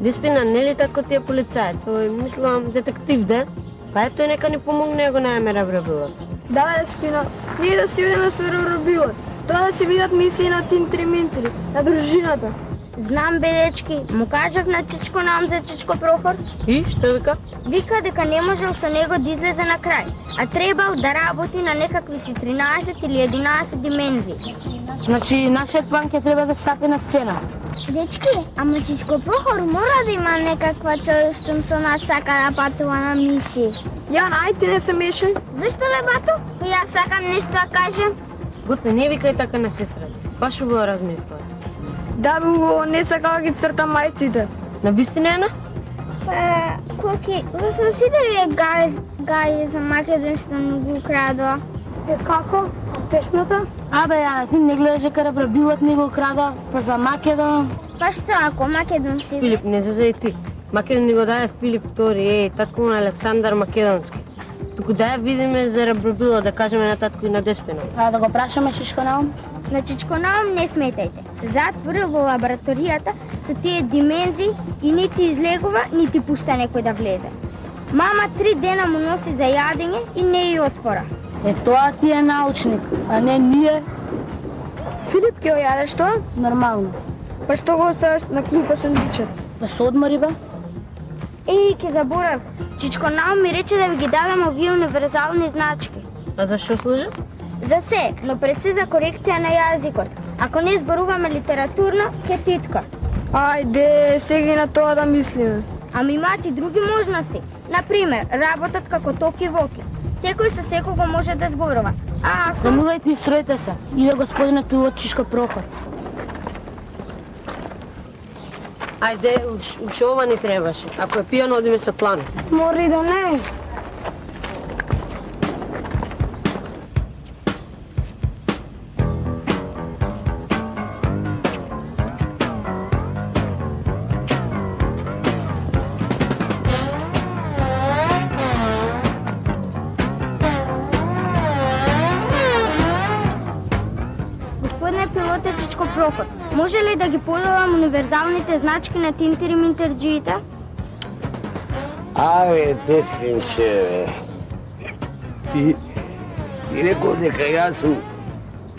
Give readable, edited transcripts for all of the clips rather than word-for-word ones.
Деспина, нели татко ти е полицаец? Ој, мислам, детектив, де? Па ето нека ни помогне ако најме рабрабилот. Да, Деспина, ние да си видиме со рабрабилот. Тоа да си видат мисии на Тинтри-Минтри, на дружината. Знам, бе, дечки, му кажав на Чичко нам за Чичко Прохор. И, што вика? Вика дека не можел со него да излезе на крај, а требал да работи на некакви си 13 или 11 димензии. Значи, нашиот план ќе треба да стапи на сцена. Дечки, ама Чичко Прохор мора да има некаква цел што со нас сака да патува на мисии. Јан, ај ти не се мешај. Зашто бе, бато? Јас сакам нешто да кажам. Гуте, не викај така на сестрата. Баш убаво размислува. Да, бе, не сака да ги црта мајците. На вистина ена? Коки, ви сме сите вие гаји за Македон што не го крадо. Како? Песната? Абе, ја, ти не гледаш дека рабрабилот не го крада, па за Македон. Па што ако Македон си... Филип, не зазај ти. Македон ни го даде Филип II, татко на Александар Македонски. Туку да ја видиме за рабрабилот, да кажеме на татко и на Деспина. А да го прашаме Чичко Наум? На Чичко Наум не сметајте. Се затворил во лабораторијата со тие димензии и нити излегува, нити пушта некој да влезе. Мама 3 дена му носи за јадење и не ја отвора. Е, тоа ти е научник, а не ние. Филип ќе ја јадеш тоа? Нормално. Па што го оставаш на клупа сандвичот? Да се одмори, бе. Еј, ке заборав. Чичко Наум ми рече да ви ги дадам овие универзални значки. А за што служат? За се, но пред се за корекција на јазикот. Ако не зборуваме литературно, ке титка. Ајде, сега и на тоа да мислиме. Ами имаат и други можности. Например, работат како токи-воки. Секој со секого може да зборува. А ако... Станувајте и строите се. Иде господинот пилот Чичко Прохор. Ајде, уш ова ни требаше. Ако е пијано, одиме со план. Мори да не. Прохор, може ли да ги подавам универзалните значки на Тинтри-Минтерџиите? Абе, Деспинче, бе. Ти рекол дека јас сум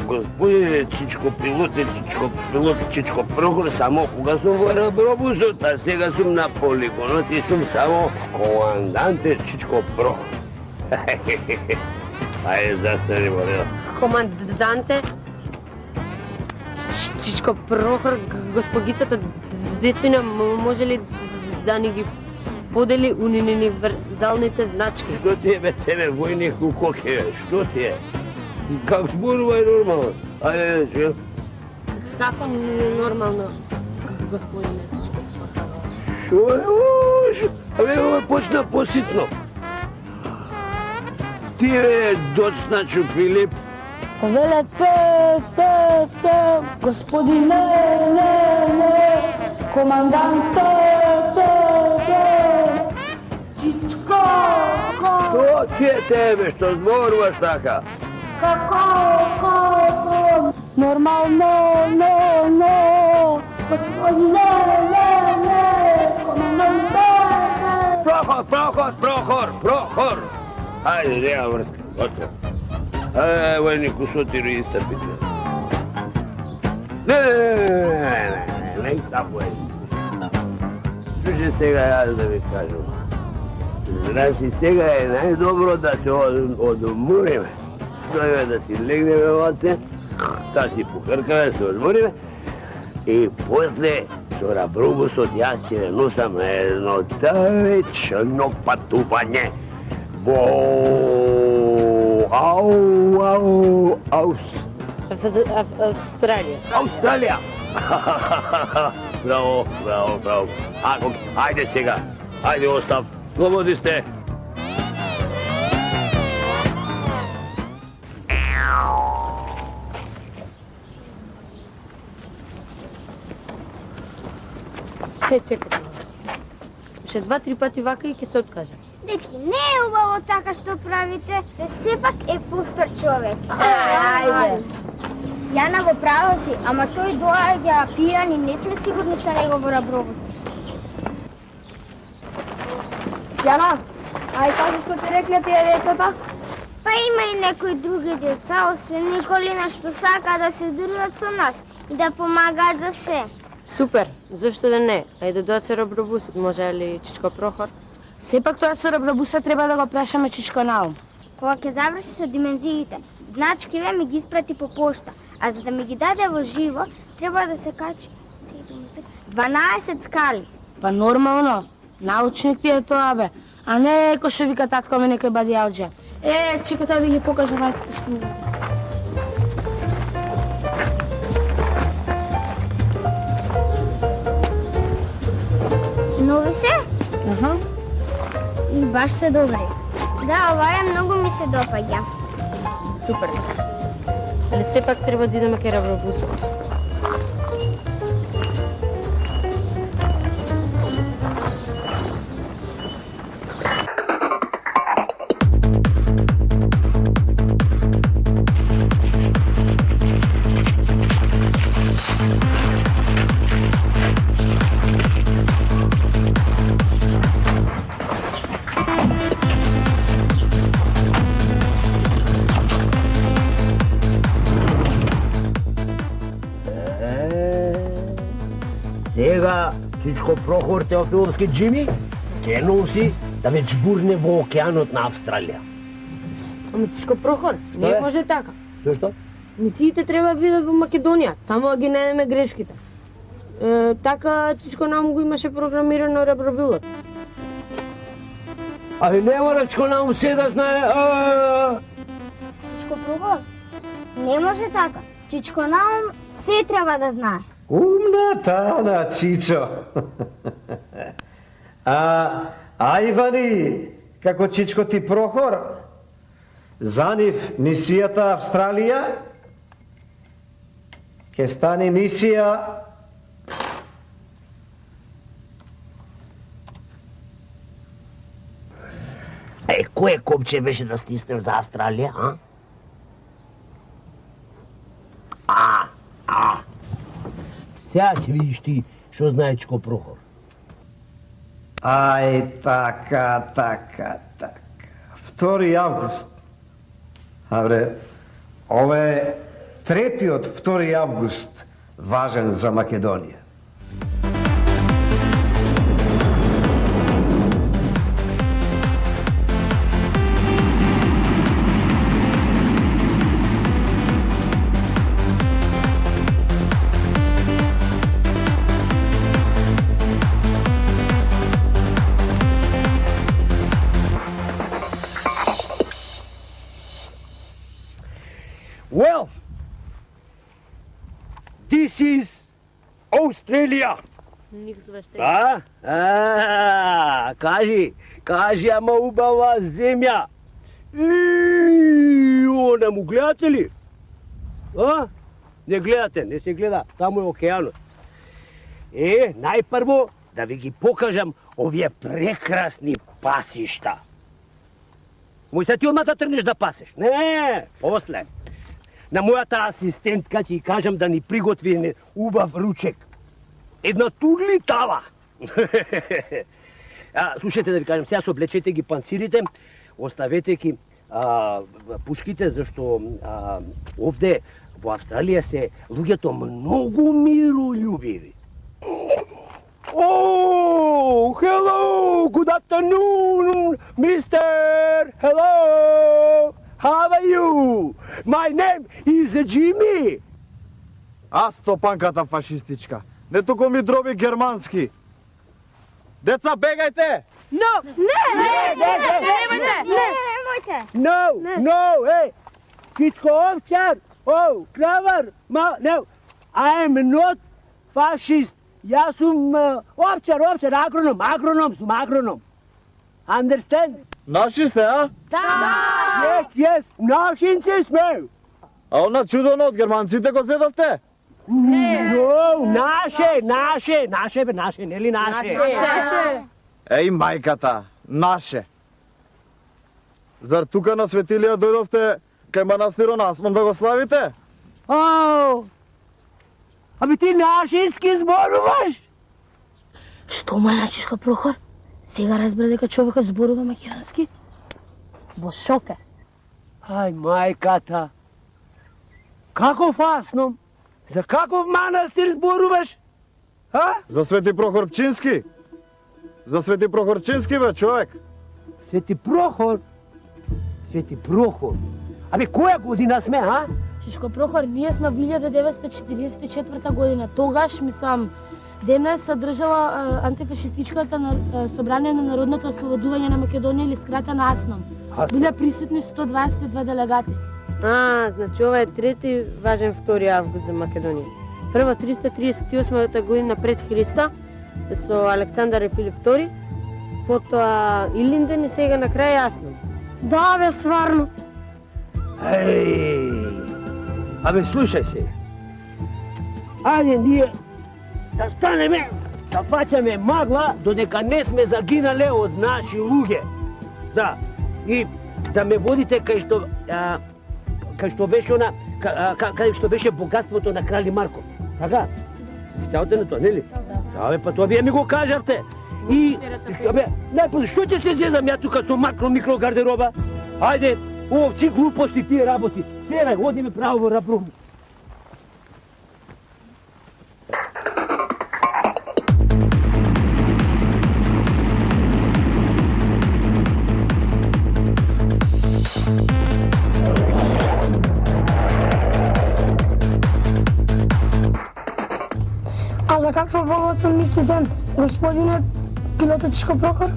господине Чичко пилот Чичко Прохор само кога сум во рабробусот, а сега сум на полигонот и сум само команданте Чичко Прохор. Ајде, застани, Морел. Команданте Чичко Прохор, госпогицата Деспина, може ли да ни ги подели универзалните значки? Што ти е, бе, тебе, војник у коке, бе, што ти е? Как зборувај нормално? Ајде, Како нормално, господине Чичко? Шо е ovo? Абе, ovo почна поситно. Ти е доцначу Филип. Веле те, господине, не, командант, Чичко, Што ти е тебе, што зборуваш така? како, нормално, не, господине, не, командант, Прохор! Ајде, нема врска, готово. Evo je neku sotiru istrpiti. Ne, tako je. Slušaj, сега ja da mi kažem. Znači, сега je najdobro da se odmorime. To je da si legneme ovdje, da si pohrkave, se odmorime. I posle, sora Brugusot, ja će nosam na jedno večno patuvanje. Австралија. Браво. Ајде сега. Ајде остав. Слободни сте. Чекай. Ше 2-3 пати вака и ќе се откаже. Дечки, не е убаво така што правите, да сепак е пустор човек. Ајде. Јана го право си, ама тој доаѓа пијан и не сме сигурни со него во Рабровоз. Јана, ај кажи што ти рекле тие децата? Па има и некои други деца, освен Николина, што сака да се дружат со нас и да помагаат за се. Супер, зошто да не? Ајде да се Рабробусот, може ли Чичко Прохор? Сепак тоа со Рабробуса треба да го прашаме Чичко Наум. Кога ќе заврши со димензиите, значкиве ми ги испрати по пошта, а за да ми ги даде во живо, треба да се качи 12 скали. Па нормално, научник ти е тоа бе, а не кој што вика татко ми некој бадијалџа. Чекате ви ги покажам мајците што ми. Нови се? Аха. И баш се добри. Да, оваа многу ми се допаѓа. Супер се. Али сепак треба да идеме кај Рабробусот. Сега Чичко Прохор Теофиловски Джими ќе носи да ве джбурне во океанот на Австралија. Ама Чичко Прохор, не е? може така. Зошто? Мисиите треба да бидат во Македонија, таму да ги најдеме грешките. Така Чичко Наум го имаше програмирано Рабробилот. Али не мора Чичко Наум се да знае. Чичко Прохор? Не може така. Чичко Наум се треба да знае. Умната Ана, Чичо. А Ивани, како Чичко ти Прохор, за нив мисијата Австралија ќе стане мисија Кое копче беше да стиснем за Австралија, Сега ќе видиш ти што знае Чичко Прохор. Ај, така. 2 август. Абре, ова е третиот 2 август важен за Македонија. This is Australia. Ник свещен. Кажи, ама убава земја. Она му гледате ли? Не гледате, не се гледа, таму е океанот. Најпрво да ви ги покажам овие прекрасни пасишта. Мој се ти одма да тргнеш да пасеш? Не, после. На мојата асистентка ќе кажам да ни приготви убав ручек. Една турлитава. Слушайте да ви кажам, сега се облечете ги панцирите, оставете ги пушките, зашто овде во Австралија се луѓето многу миролюбиви. Oh, hello, good afternoon, mister. Hello, how are you? My name is Jimmy. Аз стопанката фашистичка. Не туку ми дроби германски. Деца, бегајте! Немојте! No, hey, Кичко овчар, кравар, no, I am not fascist. Јас сум овчар, агроном сум. Understand? Наши сте, а? Yes, нашинци сме. А она чудоно од германците го зедовте? No, наше, нели наше? Еј, мајката, наше. Зар тука на Светилија дојдовте кај манастирот на Асмон да го славите? Аби ти нашински зборуваш? Што малачишка Прохор? Сега разбра дека човекот зборува македонски? Во шок е. Ај, мајката. Каков Асном? За каков манастир зборуваш? За Свети Прохорчински. За Свети Прохорчински, бе, човек. Свети Прохор? Абе, која година сме, Чишко Прохор, ние сме во 1944 година. Тогаш, мислам, денес се држала антифашистичката собрание на Народното ослободување на Македонија или скратена АСНОМ. Биле присутни 122 делегати. Значи ова е трети важен 2 август за Македонија. Прва 338 година пред Христа со Александар и Филип II, потоа Илинден и сега на крај Асном. Да, бе, стварно. Абе, слушај се. Ајде ние да станеме, да фаќаме магла додека не сме загинале од наши луѓе. Да, и да ме водите кај што беше кај што беше богатството на крали Марко. Така? Се сеќавате на тоа, нели? Да, бе, па тоа вие ми го кажавте. И што ќе се зезам ја тука со макро-микро гардероба? Ајде, овци глупости тие работи. Сега одиме право во Рабрум. А за какво богатство мислите, господине пилотечко Прохор?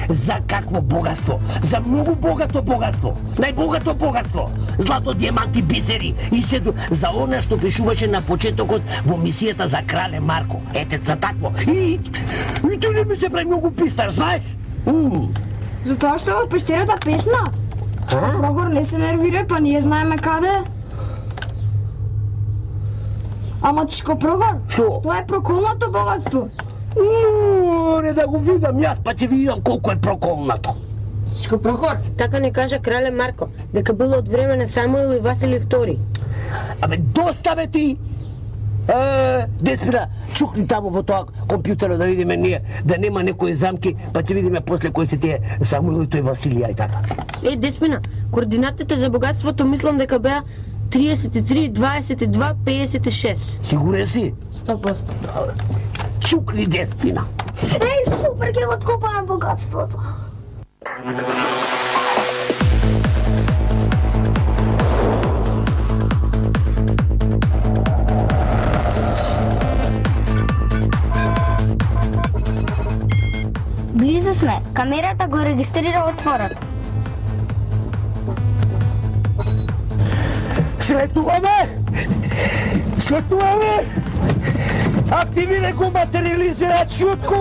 За какво богатство? За многу богато богатство. Најбогато богатство. Злато, дијаманти, бисери и се за она што пишуваше на почетокот во мисијата за крале Марко. Ете за такво. И тој не ми се прави многу пистар, знаеш? Затоа што во пештерата песна? Чичко Прохор не се нервира, па ние знаеме каде. Ама Чичко Прохор, Што? тоа е проколнато богатство. Не да го видам јас, па ќе видам колку е проколнато. Чичко Прохор, така ни кажа крале Марко, дека било од време на Самуил и Васили II. Абе, доста бе ти! Деспира, чукни таму во тоа компјутерот да видиме ние, да нема некои замки, па ќе видиме после кои се тие Самуил и тој Василија и така. Деспина, координатите за богатството мислам дека беа 33, 22, 56. Сигурен си? 100%. Чукни, Деспина! Супер, ќе го откопаме богатството. Близо сме. Камерата го регистрира отворот. Слетуваме! След това, бе, активирай го материализирачкиотко!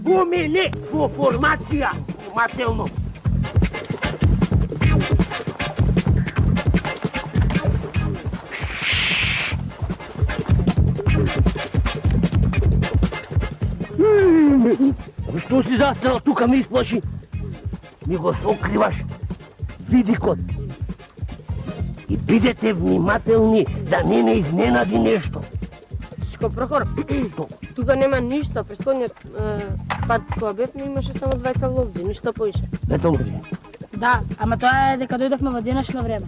У мене во формација, внимателно. Што си застанал тука, ме исплаши? Ми го сокриваш видикот. И бидете внимателни да не изненади нешто. Чичко Прохор, тука нема ништо. Претходниот пат кога бевме имаше само двајца ловци, ништо поише. Ето ловци. Да, ама тоа е дека дојдовме во денешно време.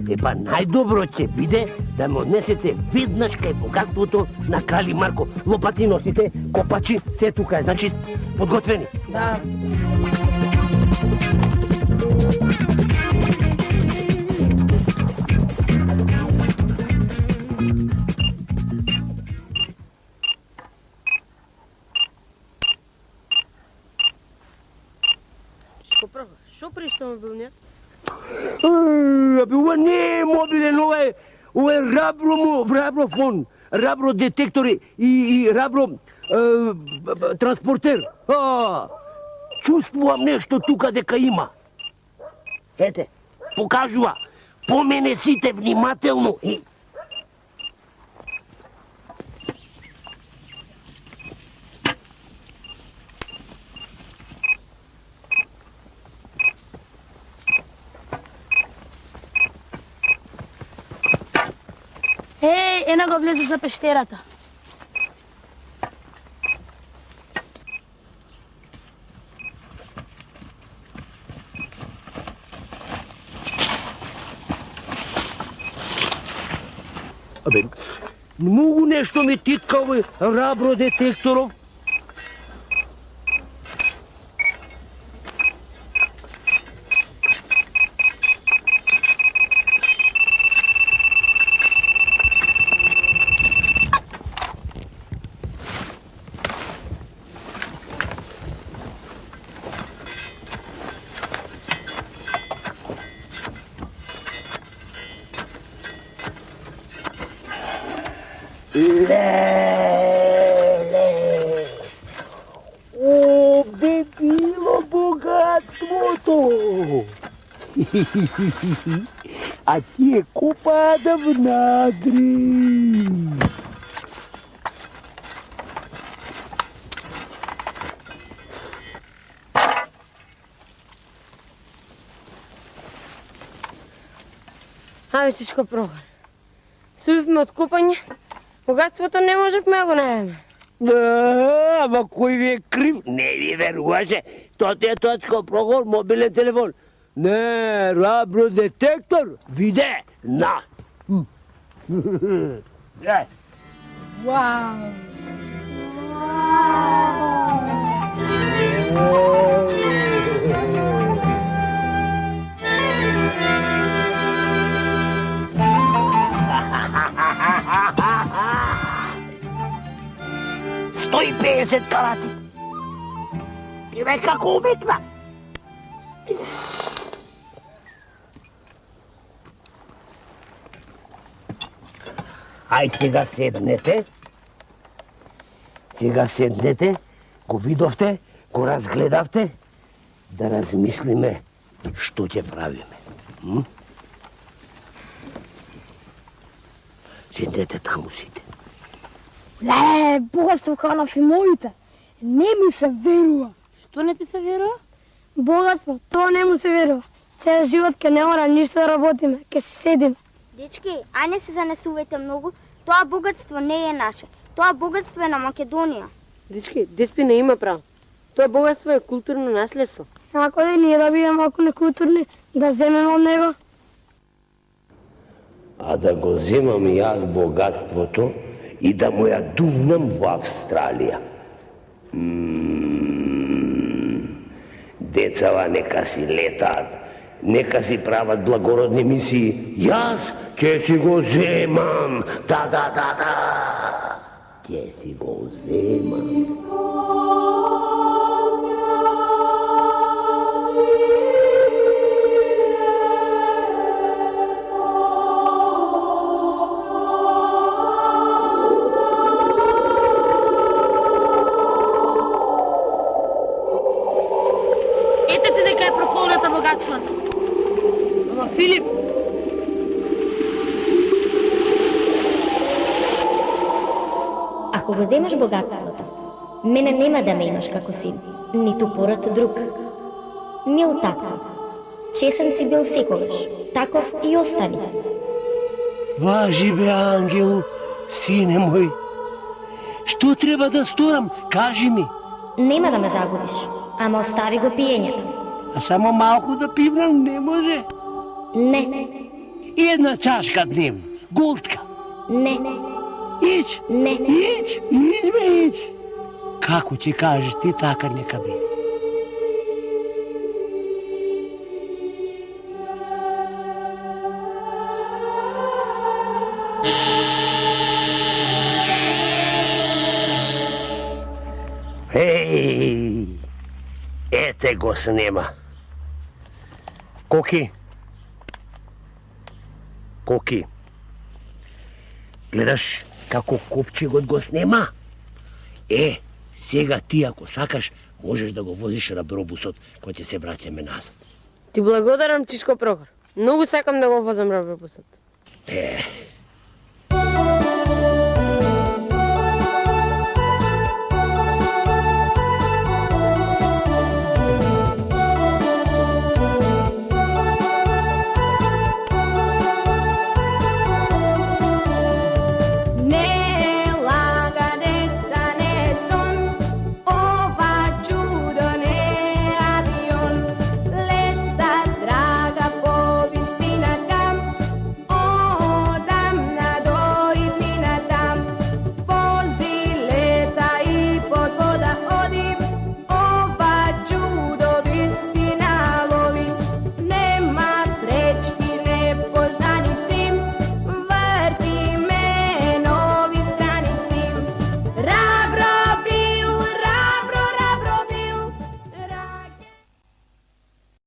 Епа најдобро ќе биде да ме однесете веднаш кај богатството на Крали Марко. Лопати носите, копачи, се тука е, значи подготвени. Да. Чичко Прохор, шо приш со мобилниот? Абе, ова не е мобилен, ова е раброфон, рабродетектори и рабро транспортер. Чувствувам нешто тука дека има. Ете, покажува. Помене сите внимателно и... Ена го влезе за пештерата. Абе, многу нешто ми титка овој рабродетекторов. Леле! Овде било богатството! А тие копаат внатре. Абе, Чичко Прохор, суивме од копање, богатството не можевме да го најдеме. Да, ама кој ви е крив? Не ви веруваше. Тоа ти е Чичко Прохор, мобилен телефон. Не, рабродетектор, виде, на. Вау! Стои 50 карати. И веќе како умекна. Ај сега седнете. Сега седнете, го видовте, го разгледавте, да размислиме што ќе правиме. Седнете таму сите. Ле, богатство како на филмовите. Не ми се верува. Што не ти се верува? Богатство, тоа не му се верува. Цел живот ке не мора ништо да работиме, ке си седиме. Дечки, ај не се занесувате многу. Тоа богатство не е наше. Тоа богатство е на Македонија. Дечки, Деспина има право. Тоа богатство е културно наследство. Ако да ние да бидеме малку некултурни, да земеме од него. А да го земам јас богатството и да му ја дувнам во Австралија. Децава нека си летаат, нека си прават благородни мисии. Јас ќе си го земам. Да. Ќе си го земам. Филип! Ако го земаш богатството, мене нема да ме имаш како син, ниту пород друг. Мил татко, чесен си бил секогаш, таков и остани. Важи бе, ангелу, сине мој. Што треба да сторам? Кажи ми. Нема да ме загубиш, ама остави го пиењето. А само малку да пивнам не може? Не. Една чашка дневно, голтка. Не. Ич. Не. Ич бе, ич. Како ти кажеш ти, така нека би. Еј, ете го снема. Коки. Гледаш како копчегот го снема? Сега ти ако сакаш, можеш да го возиш рабробусот кој ќе се враќаме назад. Ти благодарам, Чичко Прохор. Многу сакам да го возам рабробусот.